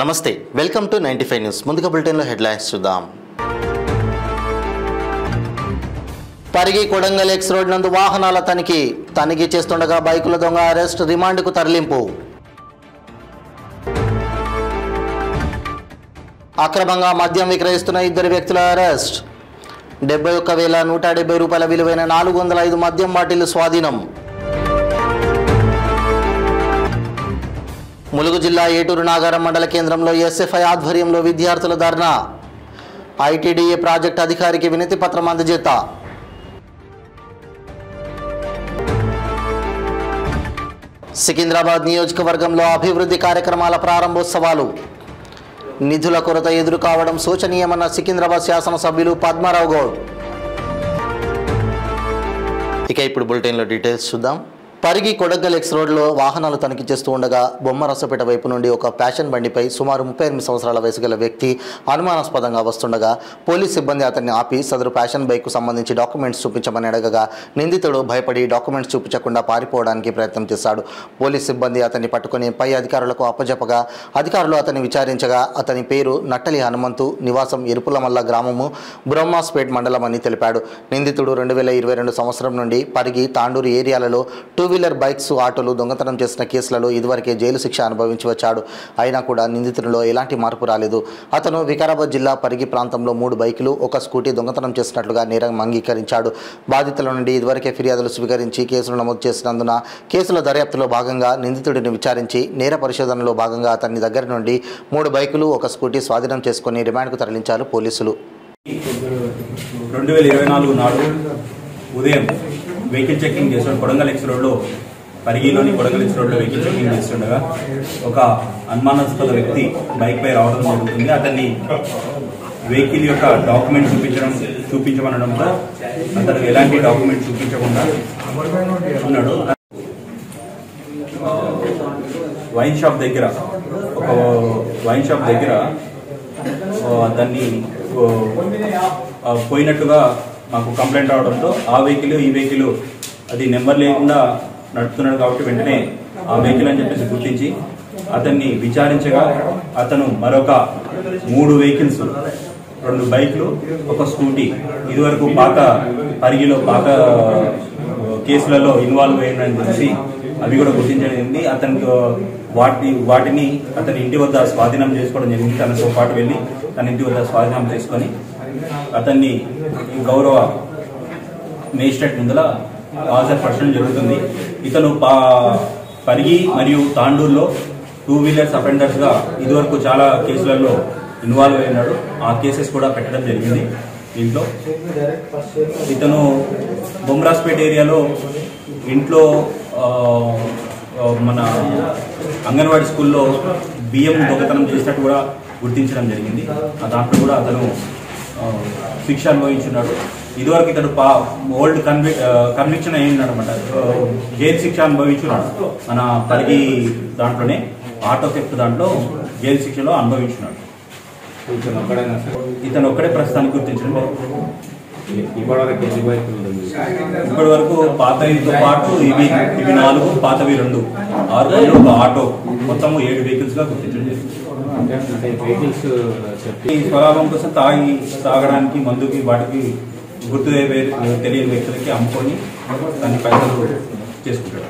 నమస్తే, welcome to 95 news. ముందుగా బులెటిన్లో హెడ్లైన్స్ చూద్దాం. పరిగి కొడంగల్ ఎక్స్ రోడ్ నందు వాహనాల తనిఖీ చేస్తుండగా బైకుల దొంగ అరెస్ట్, రిమాండ్కు తరలింపు. అక్రమంగా మద్యం విక్రయిస్తున్న 2 వ్యక్తుల అరెస్ట్. 71,170 రూపాయల విలువైన 405 మద్యం బాటిళ్లు స్వాధీనం. ములుగు జిల్లా ఏటూరు నాగారం మండల కేంద్రంలో ఎస్ఎఫ్ఐ ఆధ్వర్యంలో విద్యార్థుల ధర్నా. ఐటీడీఏ ప్రాజెక్టు అధికారికి వినతి పత్రం అందజేత. సికింద్రాబాద్ నియోజకవర్గంలో అభివృద్ధి కార్యక్రమాల ప్రారంభోత్సవాలు. నిధుల కొరత ఎదురు కావడం శోచనీయమన్న సికింద్రాబాద్ శాసనసభ్యులు పద్మారావు గౌడ్. ఇక ఇప్పుడు బులెటిన్లో డీటెయిల్స్ చూద్దాం. పరిగి కొడంగల్ ఎక్స్ రోడ్లో వాహనాలు తనిఖీ చేస్తూ ఉండగా బొమ్మరసపేట వైపు నుండి ఒక ప్యాషన్ బండిపై సుమారు 38 సంవత్సరాల వయసు గల వ్యక్తి అనుమానాస్పదంగా వస్తుండగా పోలీస్ సిబ్బంది అతన్ని ఆపి సదరు ప్యాషన్ బైక్కు సంబంధించి డాక్యుమెంట్స్ చూపించమని అడగగా నిందితుడు భయపడి డాక్యుమెంట్స్ చూపించకుండా పారిపోవడానికి ప్రయత్నం చేశాడు. పోలీస్ సిబ్బంది అతన్ని పట్టుకుని పై అధికారులకు అప్పజెప్పగా అధికారులు అతన్ని విచారించగా అతని పేరు నట్టలి హనుమంతు, నివాసం ఎరుపులమల్ల గ్రామము, బ్రహ్మాస్పేట్ మండలం అని తెలిపాడు. నిందితుడు 2022 సంవత్సరం నుండి పరిగి, తాండూరు ఏరియాలలో 2 వీలర్ బైక్స్, ఆటోలు దొంగతనం చేసిన కేసులలో ఇదివరకే జైలు శిక్ష అనుభవించి వచ్చాడు. అయినా కూడా నిందితుడిలో ఎలాంటి మార్పు రాలేదు. అతను వికారాబాద్ జిల్లా పరిగి ప్రాంతంలో 3 బైకులు, 1 స్కూటీ దొంగతనం చేసినట్లుగా నేరం అంగీకరించాడు. బాధితుల నుండి ఇదివరకే ఫిర్యాదులు స్వీకరించి కేసులు నమోదు చేసినందున కేసుల దర్యాప్తులో భాగంగా నిందితుడిని విచారించి నేర పరిశోధనలో భాగంగా అతని దగ్గర నుండి 3 బైకులు, 1 స్కూటీ స్వాధీనం చేసుకుని రిమాండ్కు తరలించారు పోలీసులు. 2024 నాడు ఉదయం వెహికల్ చెకింగ్ చేస్తుండగా కొడంగల్ ఎక్స్ రోడ్లో, పరిగిలోని కొడంగల్ ఎక్స్ రోడ్లో వెహికల్ చెకింగ్ చేస్తుండగా ఒక అనుమానాస్పద వ్యక్తి బైక్ పై రావడం జరుగుతుంది. అతన్ని వెహికల్ యొక్క డాక్యుమెంట్ చూపించమనడంతో అతను ఎలాంటి డాక్యుమెంట్ చూపించకుండా ఉన్నాడు. వైన్ షాప్ దగ్గర అతన్ని పోయినట్టుగా మాకు కంప్లైంట్ రావడంతో ఆ వెహికల్, ఈ వెహికల్ అది నెంబర్ లేకుండా నడుపుతున్నాడు కాబట్టి వెంటనే ఆ వెహికల్ అని చెప్పేసి గుర్తించి అతన్ని విచారించగా అతను మరొక 3 వెహికల్స్, 2 బైక్లు, 1 స్కూటీ ఇదివరకు పరిగిలో పాత కేసులలో ఇన్వాల్వ్ అయ్యిందని తెలిసి అవి కూడా గుర్తించడం. అతనికి వాటిని అతని ఇంటి వద్ద స్వాధీనం చేసుకోవడం జరిగింది. తనతో పాటు వెళ్ళి తన ఇంటి వద్ద స్వాధీనం చేసుకొని అతన్ని గౌరవ మేజిస్ట్రేట్ ముందల హాజరుపరచడం జరుగుతుంది. ఇతను పరిగి మరియు తాండూరులో 2 వీలర్స్ అఫెండర్స్గా ఇదివరకు చాలా కేసులలో ఇన్వాల్వ్ అయినాడు. ఆ కేసెస్ కూడా పెట్టడం జరిగింది. దీంట్లో ఇతను బొమ్రాస్పేట్ ఏరియాలో ఇంట్లో మన అంగన్వాడీ స్కూల్లో బియ్యం దొంగతనం చేసినట్టు కూడా గుర్తించడం జరిగింది. దాంట్లో కూడా అతను శిక్ష అనుభవించున్నాడు. ఇదివరకు ఇతడు ఓల్డ్ కన్విక్షన్ అయ్యింది అనమాట. జైలు శిక్ష అనుభవించున్నాడు. మన పరిగి దాంట్లోనే ఆటో థెఫ్ట్ దాంట్లో జైలు శిక్షలో అనుభవించున్నాడు. ఇతను ఒక్కడే ప్రస్తుతానికి గుర్తించడం. ఇప్పటి వరకు పాతవితో పాటు ఇవి 4, పాతవి 2, 6 బైక్లు, 1 ఆటో, మొత్తము 7 వెహికల్స్ గా గుర్తించడం జరిగింది. ఈ స్వలాభం కోసం తాగడానికి, మందుకి, వాటికి గుర్తు తెలియని వ్యక్తులకి అమ్ముకొని దాన్ని పైసలు చేసుకుంటాడు.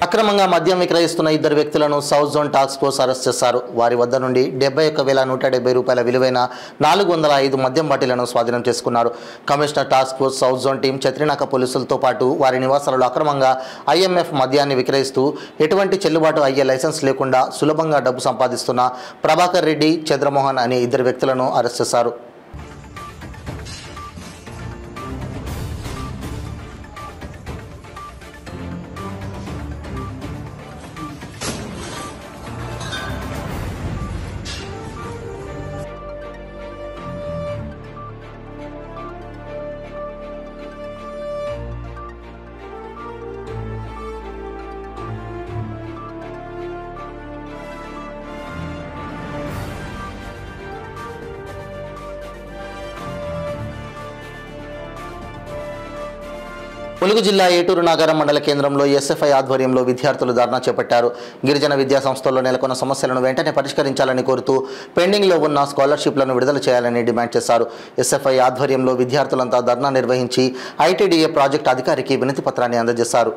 అక్రమంగా మద్యం విక్రయిస్తున్న 2 వ్యక్తులను south zone task force arrest చేశారు. వారి వద్ద నుండి 71,170 రూపాయల విలువైన 405 మద్యం బాటిళ్లను స్వాధీనం చేసుకున్నారు. Commissioner task force south zone team Chatrinaka పోలీసులతో పాటు వారి నివాసాలలో అక్రమంగా IMF మద్యాన్ని విక్రయిస్తూ ఎటువంటి చెల్లుబాటు అయ్యే లైసెన్స్ లేకుండా సులభంగా డబ్బు సంపాదిస్తున్న ప్రభాకర్ రెడ్డి, చంద్రమోహన్ అనే 2 వ్యక్తులను అరెస్ట్ చేశారు. ములుగు జిల్లా ఏటూరు నాగారం మండల కేంద్రంలో ఎస్ఎఫ్ఐ ఆధ్వర్యంలో విద్యార్థులు ధర్నా చేపట్టారు. గిరిజన విద్యా సంస్థల్లో నెలకొన్న సమస్యలను వెంటనే పరిష్కరించాలని కోరుతూ పెండింగ్లో ఉన్న స్కాలర్షిప్లను విడుదల చేయాలని డిమాండ్ చేశారు. ఎస్ఎఫ్ఐ ఆధ్వర్యంలో విద్యార్థులంతా ధర్నా నిర్వహించి ఐటీడీఏ ప్రాజెక్టు అధికారికి వినతి పత్రాన్ని అందజేశారు.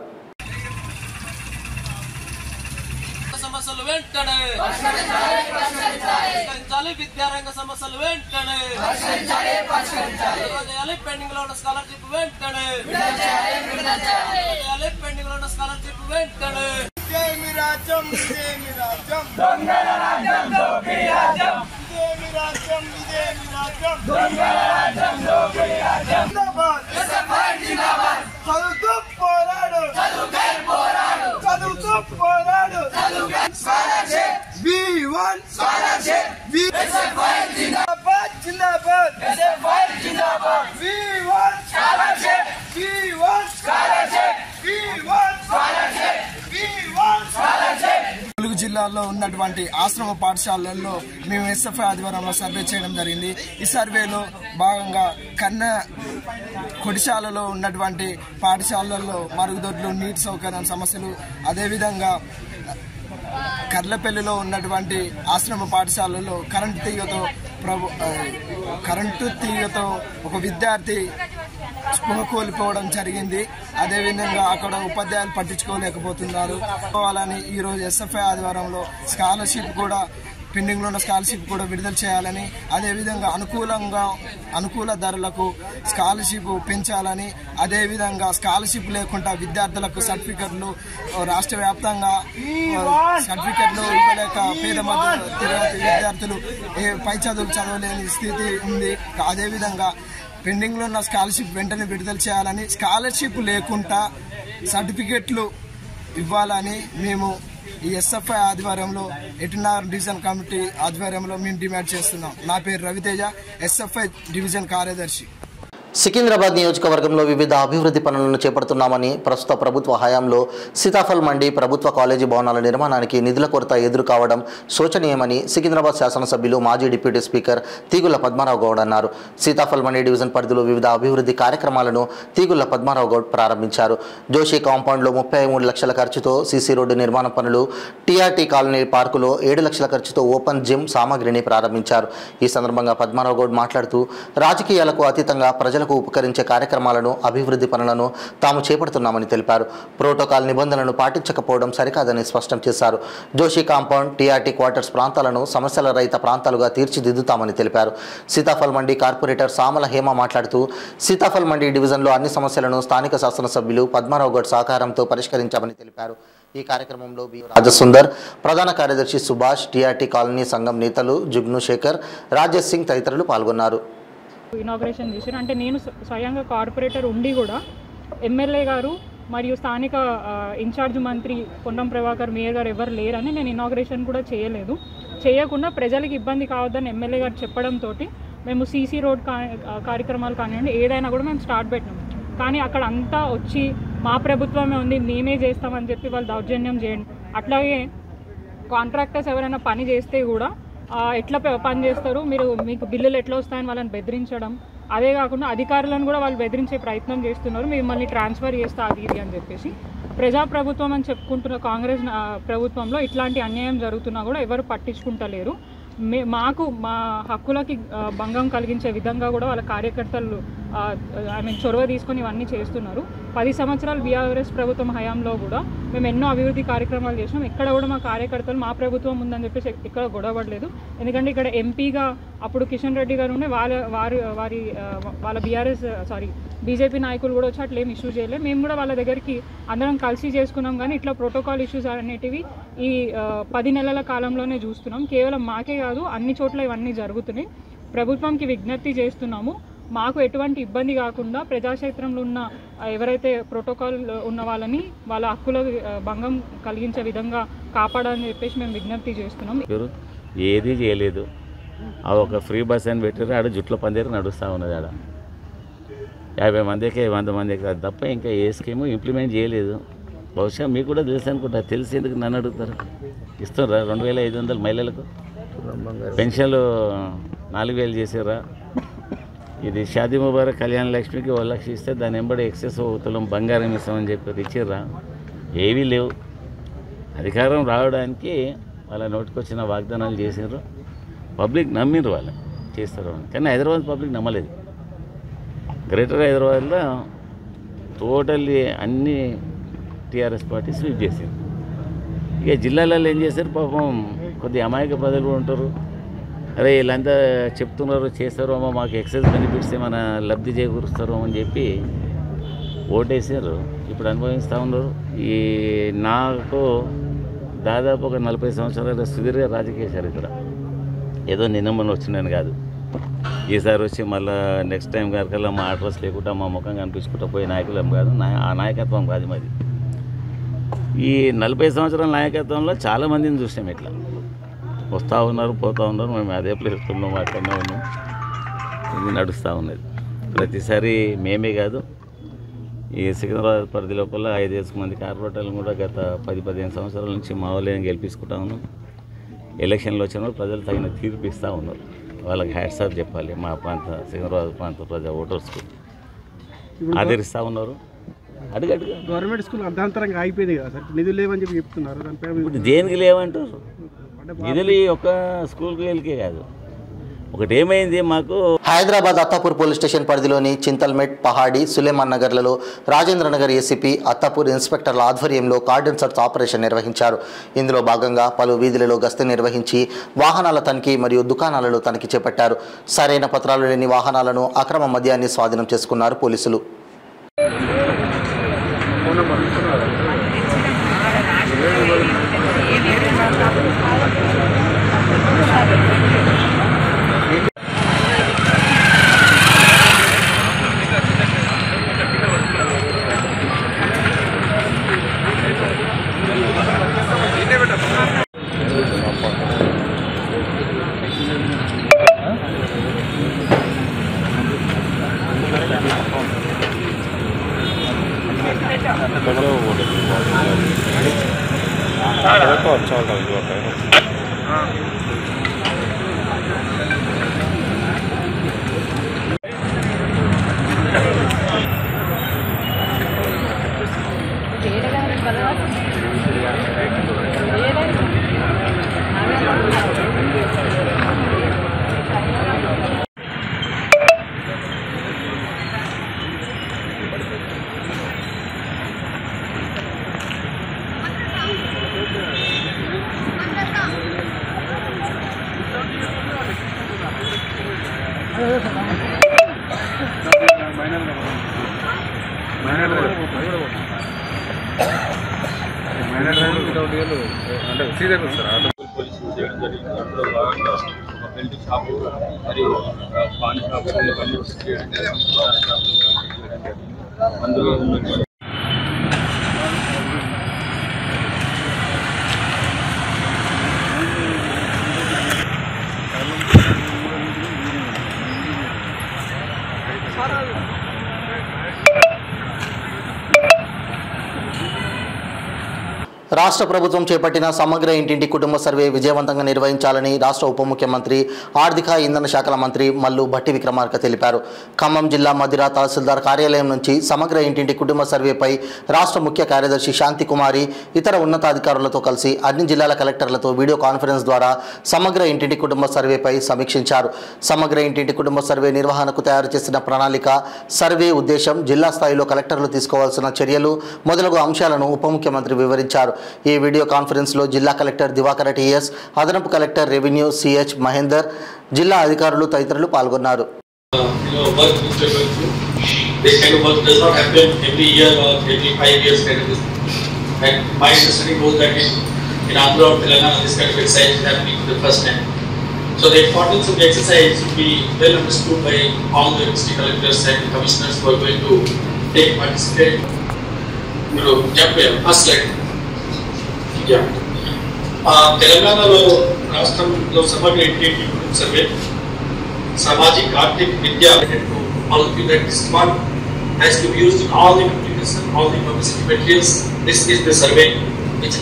విద్యారంగ సమస్యలు వెంటనే పెండింగ్ లో ఉన్న స్కాలర్షిప్ వెంటనే పెండింగ్ లో ఉన్న స్కాలర్షిప్ వెంటనే రాజ్యం చదువుతూ పోరాడు చదువుతూ పోరాడు V1 జిందాబాద్ జిందాబాద్ V1 ములుగు జిల్లాలో ఉన్నటువంటి ఆశ్రమ పాఠశాలల్లో మేము ఎస్ఎఫ్ఐ ఆధ్వర్యంలో సర్వే చేయడం జరిగింది. ఈ సర్వేలో భాగంగా కొడిశాలలో ఉన్నటువంటి పాఠశాలల్లో మరుగుదొడ్లు, నీటి సౌకర్యం సమస్యలు, అదేవిధంగా కర్లపల్లిలో ఉన్నటువంటి ఆశ్రమ పాఠశాలలో కరెంటు తీగతో ఒక విద్యార్థి స్పృహ కోల్పోవడం జరిగింది. అదేవిధంగా అక్కడ ఉపాధ్యాయులు పట్టించుకోలేకపోతున్నారు. వాళ్ళని ఈరోజు ఎస్ఎఫ్ఐ ఆధ్వర్యంలో పెండింగ్లో ఉన్న స్కాలర్షిప్ కూడా విడుదల చేయాలని, అదేవిధంగా అనుకూల ధరలకు స్కాలర్షిప్ పెంచాలని, అదేవిధంగా స్కాలర్షిప్ లేకుండా విద్యార్థులకు సర్టిఫికెట్లు రాష్ట్ర వ్యాప్తంగా సర్టిఫికెట్లు ఇవ్వలేక పేద తరగతి విద్యార్థులు పై చదువులు చదవలేని స్థితి ఉంది. అదేవిధంగా పెండింగ్లో ఉన్న స్కాలర్షిప్ వెంటనే విడుదల చేయాలని, స్కాలర్షిప్ లేకుండా సర్టిఫికెట్లు ఇవ్వాలని మేము ఈ ఎస్ఎఫ్ఐ ఆధ్వర్యంలో ఎటునార్ డివిజన్ కమిటీ ఆధ్వర్యంలో మేము డిమాండ్ చేస్తున్నాం. నా పేరు రవితేజ, ఎస్ఎఫ్ఐ డివిజన్ కార్యదర్శి. సికింద్రాబాద్ నియోజకవర్గంలో వివిధ అభివృద్ధి పనులను చేపడుతున్నామని, ప్రస్తుత ప్రభుత్వ హయాంలో సీతాఫల్ మండి ప్రభుత్వ కాలేజీ భవనాల నిర్మాణానికి నిధుల కొరత ఎదురు కావడం శోచనీయమని సికింద్రాబాద్ శాసనసభ్యులు మాజీ డిప్యూటీ స్పీకర్ తీగుళ్ల పద్మారావు గౌడ్ అన్నారు. సీతాఫల్ మండి డివిజన్ పరిధిలో వివిధ అభివృద్ధి కార్యక్రమాలను తీగుళ్ల పద్మారావు గౌడ్ ప్రారంభించారు. జోషి కాంపౌండ్లో 33 లక్షల ఖర్చుతో సీసీ రోడ్డు నిర్మాణ పనులు, టీఆర్టీ కాలనీ పార్కులో 7 లక్షల ఖర్చుతో ఓపెన్ జిమ్ సామాగ్రిని ప్రారంభించారు. ఈ సందర్భంగా పద్మారావు గౌడ్ మాట్లాడుతూ రాజకీయాలకు అతీతంగా ప్రజలకు ఉపకరించే కార్యక్రమాలను, అభివృద్ధి పనులను తాము చేపడుతున్నామని తెలిపారు. ప్రోటోకాల్ నిబంధనలను పాటించకపోవడం సరికాదని స్పష్టం చేశారు. జోషి కాంపౌండ్, టీఆర్టీ క్వార్టర్స్ ప్రాంతాలను సమస్యల రహిత ప్రాంతాలుగా తీర్చిదిద్దుతామని తెలిపారు. సీతాఫల్ మండి కార్పొరేటర్ సామల హేమ మాట్లాడుతూ సీతాఫల్ మండి డివిజన్లో అన్ని సమస్యలను స్థానిక శాసనసభ్యులు పద్మారావు గౌడ్ సహకారంతో పరిష్కరించామని తెలిపారు. ఈ కార్యక్రమంలో బి రాజసుందర్, ప్రధాన కార్యదర్శి సుభాష్, టీఆర్టీ కాలనీ సంఘం నేతలు జుగ్ను శేఖర్, రాజేష్ సింగ్ తదితరులు పాల్గొన్నారు. ఇనాగ్రేషన్ చేశారు. అంటే నేను స్వయంగా కార్పొరేటర్ ఉండి కూడా ఎమ్మెల్యే గారు మరియు స్థానిక ఇన్ఛార్జ్ మంత్రి పొన్నం ప్రభాకర్, మేయర్ గారు ఎవరు లేరని నేను ఇనాగ్రేషన్ కూడా చేయకుండా ప్రజలకు ఇబ్బంది కావద్దని ఎమ్మెల్యే గారు చెప్పడంతో మేము సీసీ రోడ్ కార్యక్రమాలు కానివ్వండి ఏదైనా కూడా మేము స్టార్ట్ పెట్టినాం. కానీ అక్కడ అంతా వచ్చి మా ప్రభుత్వమే ఉంది, మేమే చేస్తామని చెప్పి వాళ్ళు దౌర్జన్యం చేయండి. అట్లాగే కాంట్రాక్టర్స్ ఎవరైనా పని చేస్తే కూడా ఎట్లా పని చేస్తారు, మీకు బిల్లులు ఎట్లా వస్తాయని వాళ్ళని బెదిరించడం, అదే కాకుండా అధికారులను కూడా వాళ్ళు బెదిరించే ప్రయత్నం చేస్తున్నారు. మిమ్మల్ని ట్రాన్స్ఫర్ చేస్తా అది ఇది అని చెప్పేసి. ప్రజాప్రభుత్వం అని చెప్పుకుంటున్న కాంగ్రెస్ ప్రభుత్వంలో ఇట్లాంటి అన్యాయం జరుగుతున్నా కూడా ఎవరు పట్టించుకుంటలేరు. మా హక్కులకి భంగం కలిగించే విధంగా కూడా వాళ్ళ కార్యకర్తలు చొరవ తీసుకొని ఇవన్నీ చేస్తున్నారు. 10 సంవత్సరాలు బీఆర్ఎస్ ప్రభుత్వం హయాంలో కూడా మేము ఎన్నో అభివృద్ధి కార్యక్రమాలు చేసినాం. ఎక్కడ కూడా మా కార్యకర్తలు మా ప్రభుత్వం ఉందని చెప్పేసి ఎక్కడ గొడవపడలేదు. ఎందుకంటే ఇక్కడ ఎంపీగా అప్పుడు కిషన్ రెడ్డి గారు ఉండే వాళ్ళ బీజేపీ నాయకులు కూడా వచ్చి అట్లా ఏం ఇష్యూ చేయలేదు. మేము కూడా వాళ్ళ దగ్గరికి అందరం కలిసి చేసుకున్నాం. కానీ ఇట్లా ప్రోటోకాల్ ఇష్యూస్ అనేటివి ఈ 10 నెలల కాలంలోనే చూస్తున్నాం. కేవలం మాకే కాదు అన్ని చోట్ల ఇవన్నీ జరుగుతున్నాయి. ప్రభుత్వంకి విజ్ఞప్తి చేస్తున్నాము, మాకు ఎటువంటి ఇబ్బంది కాకుండా ప్రజాక్షేత్రంలో ఉన్న ఎవరైతే ప్రోటోకాల్ ఉన్న వాళ్ళని వాళ్ళ హక్కుల భంగం కలిగించే విధంగా కాపాడాలని చెప్పేసి మేము విజ్ఞప్తి చేస్తున్నాం. ఏది చేయలేదు. ఒక ఫ్రీ బస్ అని పెట్టారు, ఆడ జుట్ల పందిరి నడుస్తూ ఉన్నది. ఆడ 50 మందికి 100 మందికి అది తప్ప ఇంకా ఏ స్కీము ఇంప్లిమెంట్ చేయలేదు. బహుశా మీకు కూడా తెలుసు అనుకుంటా. తెలిసి ఎందుకు నన్ను అడుగుతారు? ఇస్తారా 2500 మహిళలకు? పెన్షన్లు 4000 చేసారా? ఇది షాదీ ముబారక్ కళ్యాణ లక్ష్మికి 1 లక్ష ఇస్తే దాని వెంబడి ఎక్సెస్ తులం బంగారం ఇస్తామని చెప్పి ఇచ్చిర్రా? ఏవీ లేవు. అధికారం రావడానికి వాళ్ళ నోటికొచ్చిన వాగ్దానాలు చేసినారు, పబ్లిక్ నమ్మిండ్రు వాళ్ళు చేస్తారు అని. కానీ హైదరాబాద్ పబ్లిక్ నమ్మలేదు. గ్రేటర్ హైదరాబాద్లో టోటల్లీ అన్ని టీఆర్ఎస్ పార్టీ స్వీప్ చేసింది. ఇక జిల్లాలలో ఏం చేశారు పాపం, కొద్ది అమాయక ప్రజలు ఉంటారు, అరే వీళ్ళంతా చెప్తున్నారు చేస్తారు అమ్మ, మాకు ఎక్సైజ్ బెనిఫిట్స్ ఏమైనా లబ్ధి చేకూరుస్తారు అని చెప్పి ఓటేసారు. ఇప్పుడు అనుభవిస్తూ ఉన్నారు. ఈ నాకు దాదాపు ఒక 40 సంవత్సరాల సుదీర్ఘ రాజకీయ చరిత్ర. ఏదో నిన్న మొన్న వచ్చినాను కాదు. ఈసారి వచ్చి మళ్ళీ నెక్స్ట్ టైం గారికల్లా మా అడ్రస్ లేకుండా మా ముఖం కనిపించుకుంటూ పోయే నాయకులం కాదు, ఆ నాయకత్వం కాదు మాది. ఈ 40 సంవత్సరాల నాయకత్వంలో చాలామందిని చూసాం. ఇట్లా వస్తూ ఉన్నారు, పోతూ ఉన్నారు, మేము అదే ప్లేస్ ఉన్నాం, అక్కడనే ఉన్నాం. ఇది నడుస్తూ ఉన్నది. ప్రతిసారి మేమే కాదు, ఈ సికింద్రాబాద్ పరిధి లోపల 5 మంది కార్పొరేటర్లు కూడా గత 10-15 సంవత్సరాల నుంచి మా వాళ్ళని గెలిపించుకుంటా ఉన్నాం. ఎలక్షన్లు వచ్చినప్పుడు ప్రజలు తగిన తీర్పు ఇస్తూ ఉన్నారు. వాళ్ళకి హ్యాట్సాప్ చెప్పాలి. మా ప్రాంత సికింద్రాబాద్ ప్రాంత ప్రజా ఓటర్స్కు ఆదరిస్తూ ఉన్నారు. అడుగడుగు గవర్నమెంట్ స్కూల్ అర్ధాంతరంగా ఆగిపోయింది కదా సార్, నిధులు లేవని చెప్పి చెప్తున్నారు. ఇప్పుడు దేనికి లేవంటారు? నిధులు ఒక్క స్కూల్కి వెళ్ళకే కాదు, ఒకటి ఏమైంది మాకు. హైదరాబాద్ అత్తాపూర్ పోలీస్ స్టేషన్ పరిధిలోని చింతల్మెట్, పహాడి, సులేమాన్ నగర్లలో రాజేంద్ర నగర్ ఏసీపీ, అత్తాపూర్ ఇన్స్పెక్టర్ల ఆధ్వర్యంలో కార్డన్ సర్చ్ ఆపరేషన్ నిర్వహించారు. ఇందులో భాగంగా పలు వీధులలో గస్తీ నిర్వహించి వాహనాల తనిఖీ మరియు దుకాణాలలో తనిఖీ చేపట్టారు. సరైన పత్రాలు లేని వాహనాలను, అక్రమ మద్యాన్ని స్వాధీనం చేసుకున్నారు పోలీసులు. अच्छा होता है। అంటే సీజన్ వస్తారు పోలీసులు చేయడం జరిగింది. అందులో భాగంగా ఒక బెల్ట్ షాపు మరియు పాన్ షాపు చేయడం జరిగింది. అందులో రాష్ట్ర ప్రభుత్వం చేపట్టిన సమగ్ర ఇంటింటి కుటుంబ సర్వే విజయవంతంగా నిర్వహించాలని రాష్ట్ర ఉప ముఖ్యమంత్రి, ఆర్థిక ఇంధన శాఖల మంత్రి మల్లు భట్టి విక్రమార్క తెలిపారు. ఖమ్మం జిల్లా మధిర తహసీల్దార్ కార్యాలయం నుంచి సమగ్ర ఇంటింటి కుటుంబ సర్వేపై రాష్ట్ర ముఖ్య కార్యదర్శి శాంతి కుమారి ఇతర ఉన్నతాధికారులతో కలిసి అన్ని జిల్లాల కలెక్టర్లతో వీడియో కాన్ఫరెన్స్ ద్వారా సమగ్ర ఇంటింటి కుటుంబ సర్వేపై సమీక్షించారు. సమగ్ర ఇంటింటి కుటుంబ సర్వే నిర్వహణకు తయారు చేసిన ప్రణాళిక, సర్వే ఉద్దేశం, జిల్లా స్థాయిలో కలెక్టర్లు తీసుకోవాల్సిన చర్యలు మొదలగు అంశాలను ఉప ముఖ్యమంత్రి వివరించారు. ఈ వీడియో కాన్ఫరెన్స్ లో జిల్లా కలెక్టర్ దివాకర్ టీఎస్, అదనపు కలెక్టర్ రెవెన్యూ సిహెచ్ మహేందర్, జిల్లా అధికారులు తదితరులు పాల్గొన్నారు. So the importance of the exercise will be well understood by all the district collectors and commissioners who are going to take participate. Jump here, first slide. తెలంగాణలో రాష్ట్రంలో సమగ్ర ఇంటింటి కుటుంబ సర్వే సామాజిక ఆర్థిక విద్యా this one has to be used in all the communication, all the publicity materials. This is the survey which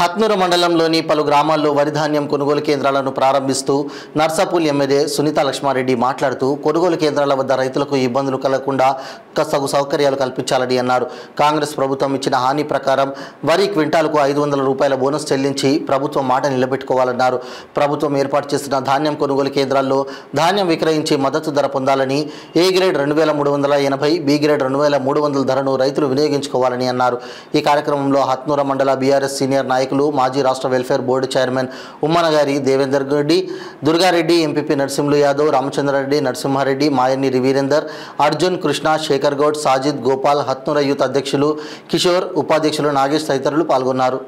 Hathnoor మండలంలోని పలు గ్రామాల్లో వరి ధాన్యం కొనుగోలు కేంద్రాలను ప్రారంభిస్తూ నర్సాపూల్ ఎమ్మెల్యే సునీతా లక్ష్మారెడ్డి మాట్లాడుతూ కొనుగోలు కేంద్రాల వద్ద రైతులకు ఇబ్బందులు కలగకుండా సగు సౌకర్యాలు కల్పించాలని అన్నారు. కాంగ్రెస్ ప్రభుత్వం ఇచ్చిన హామీ ప్రకారం వరి క్వింటాలకు 500 రూపాయల బోనస్ చెల్లించి ప్రభుత్వం మాట నిలబెట్టుకోవాలన్నారు. ప్రభుత్వం ఏర్పాటు చేసిన ధాన్యం కొనుగోలు కేంద్రాల్లో ధాన్యం విక్రయించి మద్దతు ధర పొందాలని, ఏ గ్రేడ్ 2380, బి గ్రేడ్ 2300 ధరను రైతులు వినియోగించుకోవాలని అన్నారు. ఈ కార్యక్రమంలో హత్నూరు మండల బీఆర్ఎస్ సీనియర్ నాయకులు, మాజీ రాష్ట్ర welfare board chairman Ummanagari Devender Reddy, Durgareddy, MPP Narasimhulu Yadav, Ramachandrareddy, Narasimhareddy, Mayanni Virender, Arjun, Krishna, Shekhar Goud, Sajid, Gopal, Hatnura youth అధ్యక్షులు కిషోర్, ఉపాధ్యక్షులు నాగేష్ తదితరులు పాల్గొన్నారు.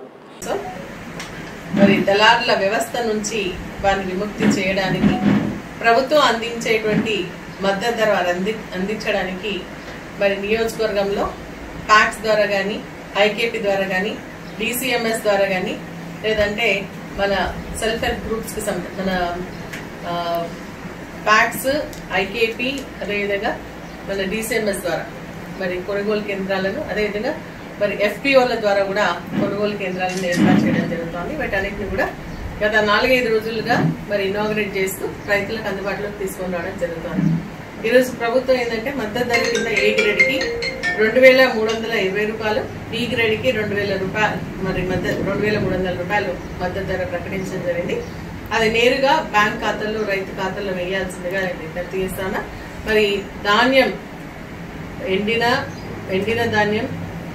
మరి దళారుల వ్యవస్థ నుంచి వారిని విముక్తి చేయడానికి ప్రభుత్వం అందించేటువంటి మద్దతు ధర అందించడానికి మరి నియోజకవర్గంలో ప్యాక్స్ ద్వారా కానీ, ఐకేపీ ద్వారా కానీ, డిసిఎంఎస్ ద్వారా కానీ, లేదంటే మన సెల్ఫ్ హెల్ప్ గ్రూప్స్కి మన ప్యాక్స్, ఐకేపీ, అదేవిధంగా మన డిసిఎంఎస్ ద్వారా మరి కొనుగోలు కేంద్రాలను, అదేవిధంగా మరి ఎఫ్పిఓల ద్వారా కూడా కొనుగోలు కేంద్రాలను ఏర్పాటు చేయడం జరుగుతోంది. వీటన్నిటిని కూడా గత 4-5 రోజులుగా మరి ఇనాగరేట్ చేస్తూ రైతులకు అందుబాటులోకి తీసుకొని రావడం జరుగుతోంది. ఈరోజు ప్రభుత్వం ఏంటంటే మద్దతు ధర కింద ఏ గ్రేడ్కి 2320 రూపాయలు, బి గ్రేడ్కి 2000 రూపాయలు, మరి 2300 రూపాయలు మద్దతు ధర ప్రకటించడం జరిగింది. అది నేరుగా బ్యాంక్ ఖాతాల్లో, రైతు ఖాతాల్లో వేయాల్సిందిగా విజ్ఞప్తి చేస్తాను. మరి ధాన్యం ఎండిన ధాన్యం,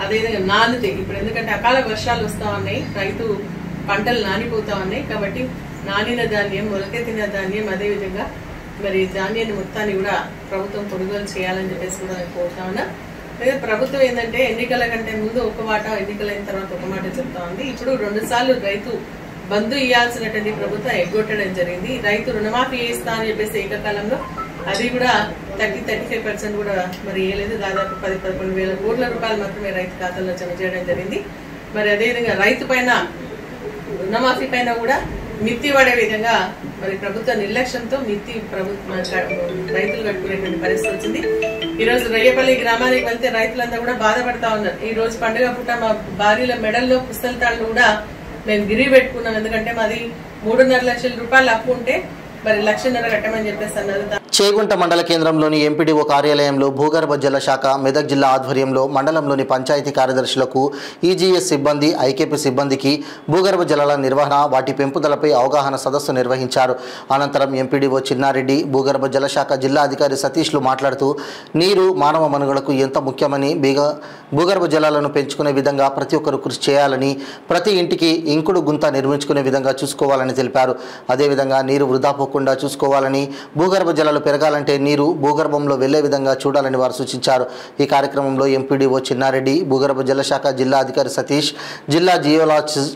అదేవిధంగా నానితే, ఇప్పుడు ఎందుకంటే అకాల వర్షాలు వస్తా ఉన్నాయి, రైతు పంటలు నానిపోతా ఉన్నాయి కాబట్టి నానిన ధాన్యం, మొలకెత్తిన ధాన్యం, అదేవిధంగా మరి ధాన్యాన్ని మొత్తాన్ని కూడా ప్రభుత్వం కొనుగోలు చేయాలని చెప్పేసి కూడా నేను కోరుతా ఉన్నా. లేదా ప్రభుత్వం ఏంటంటే ఎన్నికల కంటే ముందు ఒక మాట, ఎన్నికలైన తర్వాత ఒక మాట చెప్తా ఉంది. ఇప్పుడు 2 సార్లు రైతు బంధు ఇవ్వాల్సినటువంటి ప్రభుత్వం ఎగ్గొట్టడం జరిగింది. రైతు రుణమాఫీ చేస్తా అని చెప్పేసి ఏకకాలంలో అది కూడా 30-35% కూడా మరి వేయలేదు. దాదాపు 10-11 వేల కోట్ల రూపాయలు మాత్రమే రైతు ఖాతాలో జమ చేయడం జరిగింది. మరి అదేవిధంగా రైతు పైన, రుణమాఫీ పైన కూడా మిత్తి పడే విధంగా మరి ప్రభుత్వ నిర్లక్ష్యంతో మిత్తి రైతులు కట్టుకునేటువంటి పరిస్థితి వచ్చింది. ఈ రోజు రయ్యపల్లి గ్రామానికి వెళ్తే రైతులంతా కూడా బాధపడతా ఉన్నారు. ఈ రోజు పండుగ పూట మా భార్యల మెడల్లో పుస్తకాలను కూడా మేము గిరి పెట్టుకున్నాం. ఎందుకంటే మాది 3.5 లక్షల రూపాయలు అప్పు ఉంటే మరి 1.5 లక్షలు కట్టమని చెప్పేసి అన్నారు. చేగుంట మండల కేంద్రంలోని ఎంపీడీఓ కార్యాలయంలో భూగర్భ జల శాఖ మెదక్ జిల్లా ఆధ్వర్యంలో మండలంలోని పంచాయతీ కార్యదర్శులకు, ఈజీఎస్ సిబ్బంది, ఐకేపీ సిబ్బందికి భూగర్భ జలాల నిర్వహణ, వాటి పెంపుదలపై అవగాహన సదస్సు నిర్వహించారు. అనంతరం ఎంపీడీఓ చిన్నారెడ్డి, భూగర్భ జల శాఖ జిల్లా అధికారి సతీష్లు మాట్లాడుతూ నీరు మానవ మనుగడకు ఎంత ముఖ్యమని, భూగర్భ జలాలను పెంచుకునే విధంగా ప్రతి ఒక్కరూ కృషి చేయాలని, ప్రతి ఇంటికి ఇంకుడు గుంత నిర్మించుకునే విధంగా చూసుకోవాలని తెలిపారు. అదేవిధంగా నీరు వృధా పోకుండా చూసుకోవాలని, భూగర్భ జలాలు పెరగాలంటే నీరు భూగర్భంలో వెళ్లే విధంగా చూడాలని వారు సూచించారు. ఈ కార్యక్రమంలో ఎంపీడీఓ చిన్నారెడ్డి, భూగర్భ జల శాఖ జిల్లా అధికారి సతీష్, జిల్లా జియోలాజిస్ట్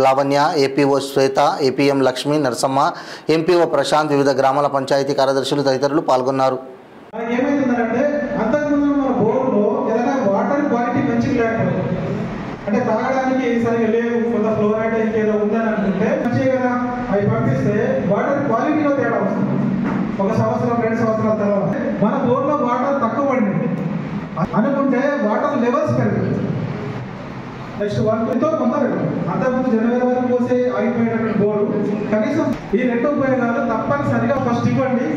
లావణ్య, ఏపీఓ శ్వేత, ఏపీఎం లక్ష్మి, నరసమ్మ, ఎంపీఓ ప్రశాంత్, వివిధ గ్రామాల పంచాయతీ కార్యదర్శులు తదితరులు పాల్గొన్నారు. అంటే తాగడానికి సరిగా లేవు, కొంత ఫ్లోరైడ్ ఇంకేదో ఉందని అనుకుంటే మంచిగా కదా అవి పంపిస్తే వాటర్ క్వాలిటీలో తేడా వస్తుంది. 1 సంవత్సరం 2 సంవత్సరాల తర్వాత మన బోర్లో వాటర్ తక్కువ పడింది అనుకుంటే వాటర్ లెవెల్స్ పెరుగుతుంది. నెక్స్ట్ 1-2తో పొందలేదు. అంతకుముందు జనవరి వరకు పోసే ఆగిపోయేటటువంటి బోర్డు కనీసం ఈ 2 ఉపయోగాలు తప్పనిసరిగా ఫస్ట్ ఇవ్వండి.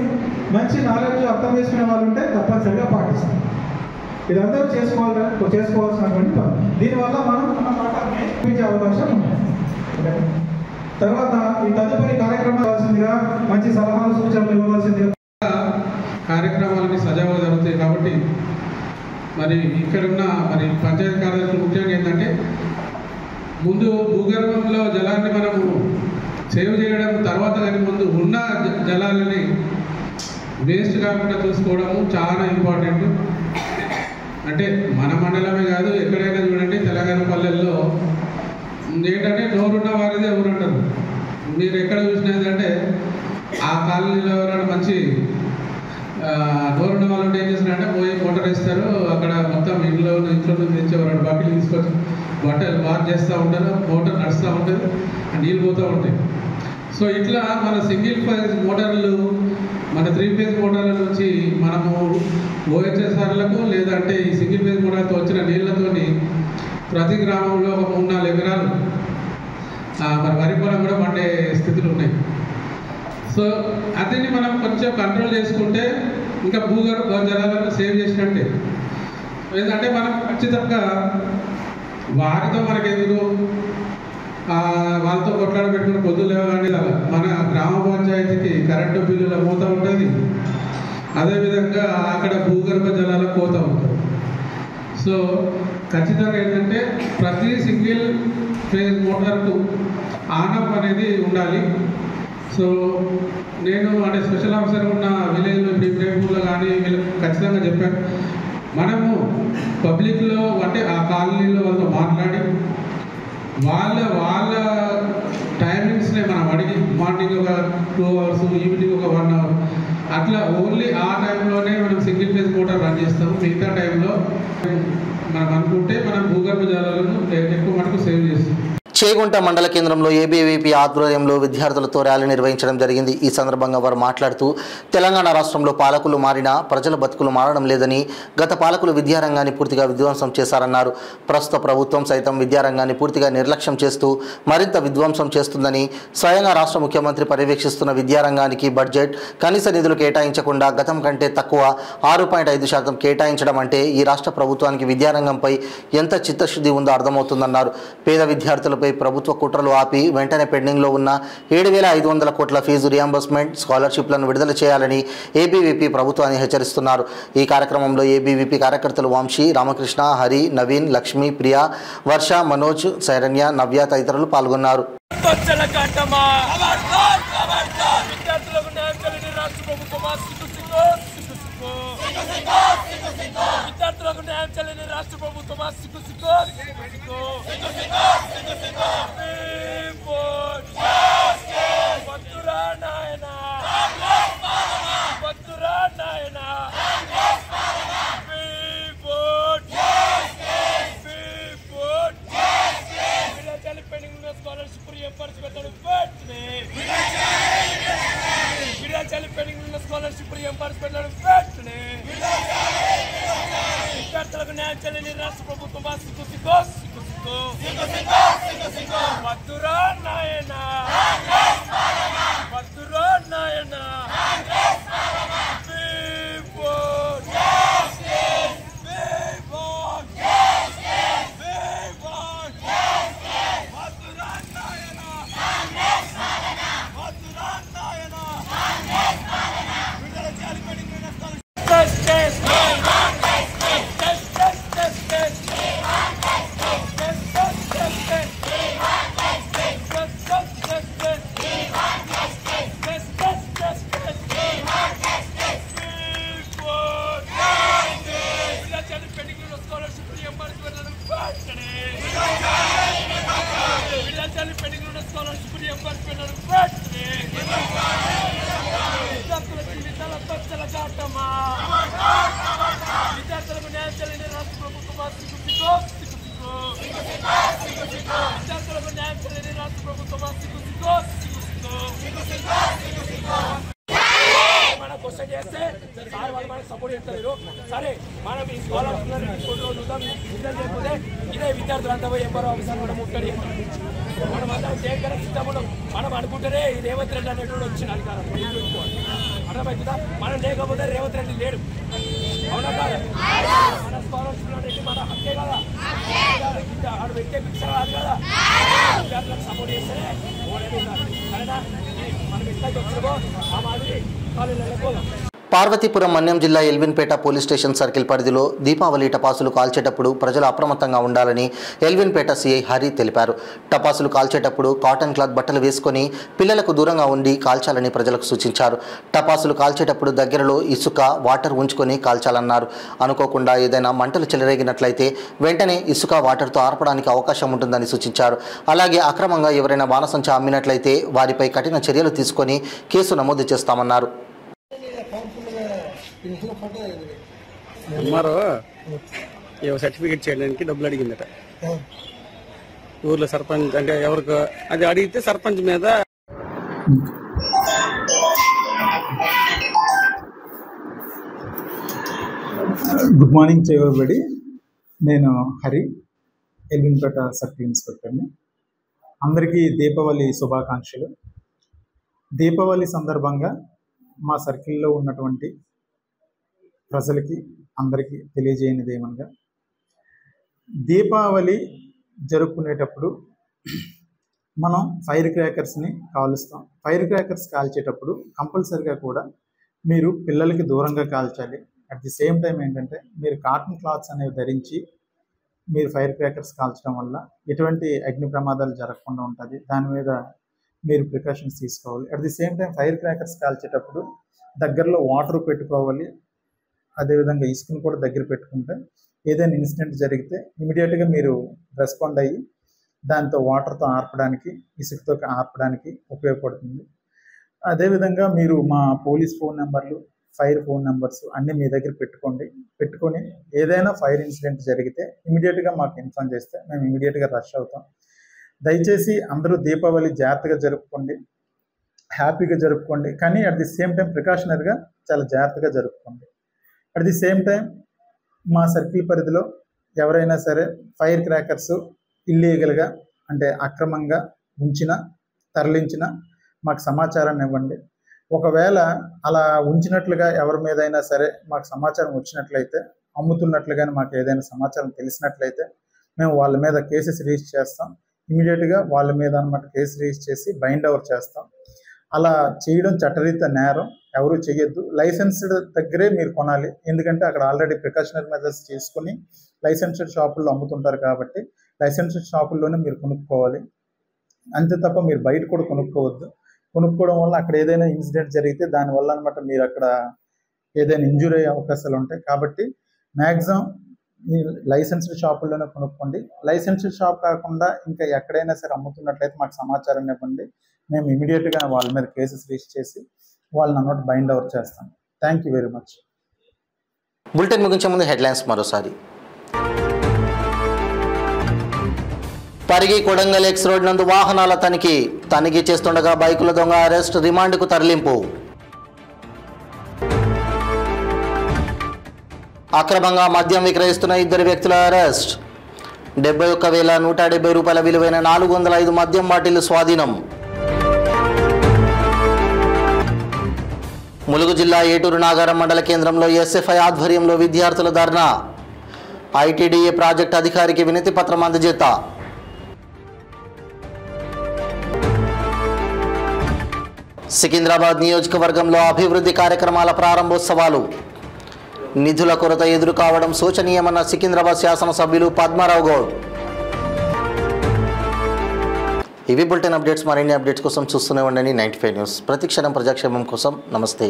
మంచి నాలెడ్జ్ అర్థం చేసుకునే వాళ్ళు ఉంటే తప్పనిసరిగా పాటిస్తారు. ఇదంతా చేసుకోవాల్సినటువంటి పని. దీనివల్ల మనం మన పాఠాన్ని పెంచే అవకాశం ఉంది. తర్వాత ఈ తదుపరి కార్యక్రమం ఇవ్వాల్సిందిగా, మంచి సలహాలు సూచనలు ఇవ్వవలసిందిగా కార్యక్రమాలన్నీ సజావుగా జరుగుతాయి. కాబట్టి మరి ఇక్కడున్న మరి పంచాయతీ కార్యదర్శులు ముఖ్యంగా ఏంటంటే ముందు భూగర్భంలో జలాన్ని మనము సేవ్ చేయడం, తర్వాత కానీ ముందు ఉన్న జలాలని వేస్ట్ కాకుండా చూసుకోవడము చాలా ఇంపార్టెంట్. అంటే మన మండలమే కాదు, ఎక్కడైనా చూడండి తెలంగాణ పల్లెల్లో ఏంటంటే నోరున్న వారిదే ఊరంటారు. మీరు ఎక్కడ చూసినా ఏంటంటే ఆ కాలనీలో ఎవరైనా మంచి నోరున్న వాళ్ళు ఉంటే ఏం చేస్తారంటే పోయి మోటార్ వేస్తారు. అక్కడ మొత్తం ఇంట్లో నుంచి తెచ్చేవారు బకెట్లు తీసుకొచ్చి బట్టలు వాష్ చేస్తూ ఉంటారు, మోటార్ నడుస్తూ ఉంటుంది, నీళ్ళు పోతూ ఉంటాయి. సో ఇట్లా మన సింగిల్ ఫేజ్ మోటార్లు, మన 3 ఫేజ్ మోటార్ల నుంచి మనము ఓహెచ్ఎస్ఆర్లకు లేదంటే ఈ సింగిల్ ఫేజ్ మోటార్తో వచ్చిన నీళ్లతోని ప్రతి గ్రామంలో ఒక 3-4 ఎకరాలు మరి వరి పొలం కూడా పండే స్థితులు ఉన్నాయి. సో అదిని మనం కొంచెం కంట్రోల్ చేసుకుంటే ఇంకా భూగర్భ జలాలను సేవ్ చేసినట్టే. ఏంటంటే మనం ఖచ్చితంగా వారితో మనకెందుకు వాళ్ళతో కొట్లాడ పెట్టుకుని పొద్దులు లేవగానే మన గ్రామ పంచాయతీకి కరెంటు బిల్లుల మూత ఉంటుంది, అదేవిధంగా అక్కడ భూగర్భ జలాల కోత ఉంటుంది. సో ఖచ్చితంగా ఏంటంటే ప్రతి సింగిల్ ఫేజ్ మోటార్కు ఆనప్ అనేది ఉండాలి. సో నేను అంటే స్పెషల్ ఆఫీసర్ ఉన్న విలేజ్లో ప్రేమూర్లో కానీ వీళ్ళకి ఖచ్చితంగా చెప్పాను, మనము పబ్లిక్లో అంటే ఆ కాలనీలో వాళ్ళతో మాట్లాడి వాళ్ళ టైమింగ్స్నే మనం అడిగి మార్నింగ్ ఒక 2 hours, ఈవినింగ్ ఒక 1 hour అట్లా ఓన్లీ ఆ టైంలోనే మనం సింగిల్ ఫేజ్ మోటార్ రన్ చేస్తాము. మిగతా టైంలో మనం అనుకుంటే మనం భూగర్భ జలాలను ఎక్కువ మటుకు సేవ్ చేస్తాం. చేగుంట మండల కేంద్రంలో ఏబీవీపీ ఆధ్వర్యంలో విద్యార్థులతో ర్యాలీ నిర్వహించడం జరిగింది. ఈ సందర్భంగా వారు మాట్లాడుతూ తెలంగాణ రాష్ట్రంలో పాలకులు మారినా ప్రజల బతుకులు మారడం లేదని, గత పాలకులు విద్యారంగాన్ని పూర్తిగా విధ్వంసం చేశారన్నారు. ప్రస్తుత ప్రభుత్వం సైతం విద్యారంగాన్ని పూర్తిగా నిర్లక్ష్యం చేస్తూ మరింత విధ్వంసం చేస్తుందని, స్వయంగా రాష్ట్ర ముఖ్యమంత్రి పర్యవేక్షిస్తున్న విద్యారంగానికి బడ్జెట్ కనీస నిధులు కేటాయించకుండా గతం కంటే తక్కువ 6.5% కేటాయించడం అంటే ఈ రాష్ట్ర ప్రభుత్వానికి విద్యారంగంపై ఎంత చిత్తశుద్ధి ఉందో అర్థమవుతుందన్నారు. పేద విద్యార్థులపై ప్రభుత్వ కుట్రలు ఆపి వెంటనే పెండింగ్లో ఉన్న 7,500 కోట్ల ఫీజు రియంబర్స్మెంట్ స్కాలర్షిప్లను విడుదల చేయాలని ఏబీవీపీ ప్రభుత్వాన్ని హెచ్చరిస్తున్నారు. ఈ కార్యక్రమంలో ఏబీవీపీ కార్యకర్తలు వంశీ, రామకృష్ణ, హరి, నవీన్, లక్ష్మి, ప్రియా, వర్ష, మనోజ్, శరణ్య, నవ్య తదితరులు పాల్గొన్నారు. విద్యార్థులకు న్యాయం చేయలేని రాష్ట్ర ప్రభుత్వం స్కాలర్షిప్ రియంబర్స్మెంట్ విద్యార్థులకు న్యాయం చేయలేని రాష్ట్ర ప్రభుత్వం మధురా నాయన మధురా నాయన విద్యార్థులకు న్యాయం చేయలేని రాష్ట్ర ప్రభుత్వం విద్యార్థులకు న్యాయం చేయలేని రాష్ట్ర ప్రభుత్వం మనం క్వశ్చన్ చేస్తే సార్ వాళ్ళు మనకు సపోర్ట్ చేస్తారు. సరే మనం ఈ స్కాలర్షిప్ చూద్దాం, లేకపోతే ఇదే విద్యార్థులంతా పోయి ఎంఆర్ఓ ఆఫీసర్ కూడా ముట్టడి మనం అందరం సేకరణ సిద్ధంలో మనం అనుకుంటేనే ఈ రేవంత్ రెడ్డి అనేటువంటి వచ్చిన అధికారం అర్థమవుతుందా? మనం లేకపోతే రేవంత్ రెడ్డి లేడు, అవునా కాదు? మన స్కాలర్షిప్ అనేది మన హక్కే కదా, ఆడు వ్యక్తే భిక్ష కాదు కదా. విద్యార్థులకు సపోర్ట్ చేస్తేనే సరేనా? మనం ఎట్లా చెప్తామో ఆ మాదిరి కాలేజీలకు పోదాం. పార్వతీపురం మన్యం జిల్లా ఎల్విన్పేట పోలీస్ స్టేషన్ సర్కిల్ పరిధిలో దీపావళి టపాసులు కాల్చేటప్పుడు ప్రజలు అప్రమత్తంగా ఉండాలని ఎల్విన్పేట సిఐ హరి తెలిపారు. టపాసులు కాల్చేటప్పుడు కాటన్ క్లాత్ బట్టలు వేసుకొని పిల్లలకు దూరంగా ఉండి కాల్చాలని ప్రజలకు సూచించారు. టపాసులు కాల్చేటప్పుడు దగ్గరలో ఇసుక, వాటర్ ఉంచుకొని కాల్చాలన్నారు. అనుకోకుండా ఏదైనా మంటలు చెలరేగినట్లయితే వెంటనే ఇసుక, వాటర్తో ఆర్పడానికి అవకాశం ఉంటుందని సూచించారు. అలాగే అక్రమంగా ఎవరైనా బాణసంచా అమ్మినట్లయితే వారిపై కఠిన చర్యలు తీసుకొని కేసు నమోదు చేస్తామన్నారు. ఎంఆర్ఓ సర్టిఫికేట్ చేయడానికి డబ్బులు అడిగిందట. ఊర్లో సర్పంచ్ అంటే ఎవరికి అది అడిగితే సర్పంచ్ మీద గుడ్ మార్నింగ్ టు ఎవరీబడి. నేను హరి, ఎల్విన్పేట సర్కిల్ ఇన్స్పెక్టర్ని. అందరికీ దీపావళి శుభాకాంక్షలు. దీపావళి సందర్భంగా మా సర్కిల్లో ఉన్నటువంటి ప్రజలకి అందరికీ తెలియజేయనిది ఏమనగా, దీపావళి జరుపుకునేటప్పుడు మనం ఫైర్ క్రాకర్స్ని కాలుస్తాం. ఫైర్ క్రాకర్స్ కాల్చేటప్పుడు కంపల్సరిగా కూడా మీరు పిల్లలకి దూరంగా కాల్చాలి. అట్ ది సేమ్ టైం ఏంటంటే మీరు కాటన్ క్లాత్స్ అనేవి ధరించి మీరు ఫైర్ క్రాకర్స్ కాల్చడం వల్ల ఎటువంటి అగ్ని ప్రమాదాలు జరగకుండా ఉంటుంది. దాని మీద మీరు ప్రికాషన్స్ తీసుకోవాలి. At the same time fire crackers కాల్చేటప్పుడు దగ్గరలో వాటర్ పెట్టుకోవాలి. అదేవిధంగా ఇసుకను కూడా దగ్గర పెట్టుకుంటే ఏదైనా ఇన్సిడెంట్ జరిగితే ఇమీడియట్గా మీరు రెస్పాండ్ అయ్యి దాంతో వాటర్తో ఆర్పడానికి, ఇసుకతో ఆర్పడానికి ఉపయోగపడుతుంది. అదేవిధంగా మీరు మా పోలీస్ ఫోన్ నెంబర్లు, ఫైర్ ఫోన్ నెంబర్స్ అన్నీ మీ దగ్గర పెట్టుకొని ఏదైనా ఫైర్ ఇన్సిడెంట్ జరిగితే ఇమీడియట్గా మాకు ఇన్ఫార్మ్ చేస్తే మేము ఇమీడియట్గా రష్ అవుతాం. దయచేసి అందరూ దీపావళి జాగ్రత్తగా జరుపుకోండి, హ్యాపీగా జరుపుకోండి. కానీ అట్ ది సేమ్ టైం ప్రికాషనరీగా చాలా జాగ్రత్తగా జరుపుకోండి. అట్ ది సేమ్ టైం మా సర్కిల్ పరిధిలో ఎవరైనా సరే ఫైర్ క్రాకర్స్ ఇల్లీగల్గా అంటే అక్రమంగా ఉంచిన, తరలించిన మాకు సమాచారాన్ని ఇవ్వండి. ఒకవేళ అలా ఉంచినట్లుగా ఎవరి మీదైనా సరే మాకు సమాచారం వచ్చినట్లయితే, అమ్ముతున్నట్లుగానే మాకు ఏదైనా సమాచారం తెలిసినట్లయితే మేము వాళ్ళ మీద కేసెస్ రిజిస్టర్ చేస్తాం. ఇమీడియట్గా వాళ్ళ మీద అన్నమాట కేసు రిజిస్టర్ చేసి బైండ్ ఓవర్ చేస్తాం. అలా చేయడం చట్టరీత్యా నేరం, ఎవరు చేయొద్దు. లైసెన్స్డ్ దగ్గరే మీరు కొనాలి. ఎందుకంటే అక్కడ ఆల్రెడీ ప్రికాషనరీ మెజర్స్ చేసుకుని లైసెన్స్డ్ షాపుల్లో అమ్ముతుంటారు కాబట్టి లైసెన్స్డ్ షాపుల్లోనే మీరు కొనుక్కోవాలి. అంతే తప్ప మీరు బయట కూడా కొనుక్కోవద్దు. కొనుక్కోవడం వల్ల అక్కడ ఏదైనా ఇన్సిడెంట్ జరిగితే దానివల్ల అనమాట మీరు అక్కడ ఏదైనా ఇంజూరీ అయ్యే అవకాశాలు ఉంటాయి. కాబట్టి మ్యాక్సిమం ఈ లైసెన్స్డ్ షాపుల్లోనే కొనుక్కోండి. లైసెన్స్డ్ షాప్ కాకుండా ఇంకా ఎక్కడైనా సరే అమ్ముతున్నట్లయితే మాకు సమాచారం ఇవ్వండి. మేము ఇమీడియట్గా వాళ్ళ మీద కేసెస్ రిజిస్టర్ చేసి వాళ్ళని అన్నమాట బైండ్ ఓవర్ చేస్తాం. Thank you very much. Bulletin ముగించే ముందు హెడ్లైన్స్ మరోసారి. పరిగి కొడంగల్ ఎక్స్ రోడ్ నందు వాహనాల తనిఖీ చేస్తుండగా బైకుల దొంగ అరెస్ట్, రిమాండ్కు తరలింపు. అక్రమంగా మద్యం విక్రయిస్తున్న 2 వ్యక్తుల అరెస్ట్. 71,170 రూపాయల విలువైన 405 మద్యం బాటిళ్లు స్వాధీనం. ములుగు జిల్లా ఏటూరు నాగారం మండల కేంద్రంలో ఎస్ఎఫ్ఐ ఆధ్వర్యంలో విద్యార్థుల ధర్నా. ఐటీడీఏ ప్రాజెక్ట్ అధికారికి వినతి పత్రం అందజేత. సికింద్రాబాద్ నియోజకవర్గంలో అభివృద్ధి కార్యక్రమాల ప్రారంభోత్సవాలు. నిధుల కొరత ఎదురు కావడం శోచనీయమన్న సికింద్రాబాద్ శాసనసభ్యులు పద్మారావు గౌడ్. ఇవి బులెటిన్ అప్డేట్స్. మరిన్ని అప్డేట్స్ కోసం చూస్తూనే ఉండండి 95 న్యూస్. ప్రతిక్షణం ప్రజాక్షేమం కోసం. నమస్తే.